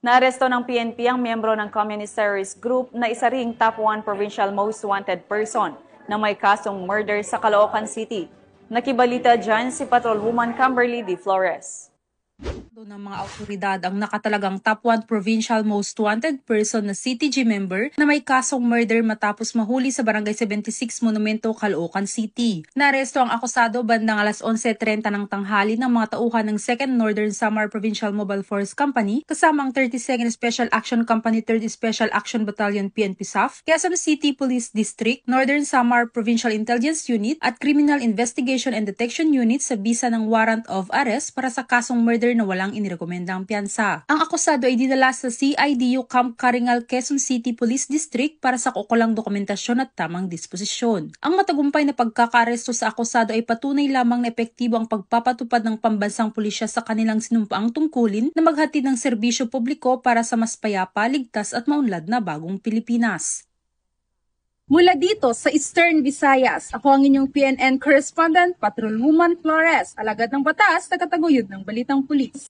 Naaresto ng PNP ang miyembro ng Communist Terrorist Group na isa ring top 1 provincial most wanted person na may kasong murder sa Caloocan City. Nakibalita dyan si Patrolwoman Camberly D. Flores. Ng mga autoridad ang nakatalagang top 1 provincial most wanted person na CTG member na may kasong murder matapos mahuli sa Barangay 76 Monumento, Caloocan City. Naresto ang akusado bandang alas 11:30 ng tanghali ng mga tauhan ng 2nd Northern Samar Provincial Mobile Force Company kasama ang 32nd Special Action Company 3rd Special Action Battalion PNP SAF, Quezon City Police District, Northern Samar Provincial Intelligence Unit at Criminal Investigation and Detection Unit sa bisa ng warrant of arrest para sa kasong murder na walang inirekomendang piyansa. Ang akusado ay dinala sa CIDU Camp Karingal, Quezon City Police District para sa kukulang dokumentasyon at tamang disposisyon. Ang matagumpay na pagkakaaresto sa akusado ay patunay lamang na epektibo ang pagpapatupad ng pambansang pulisya sa kanilang sinumpaang tungkulin na maghatid ng serbisyo publiko para sa mas payapa, ligtas at maunlad na bagong Pilipinas. Mula dito sa Eastern Visayas, ako ang inyong PNN correspondent, Patrolwoman Flores, alagad ng batas, tagataguyod ng Balitang Pulis.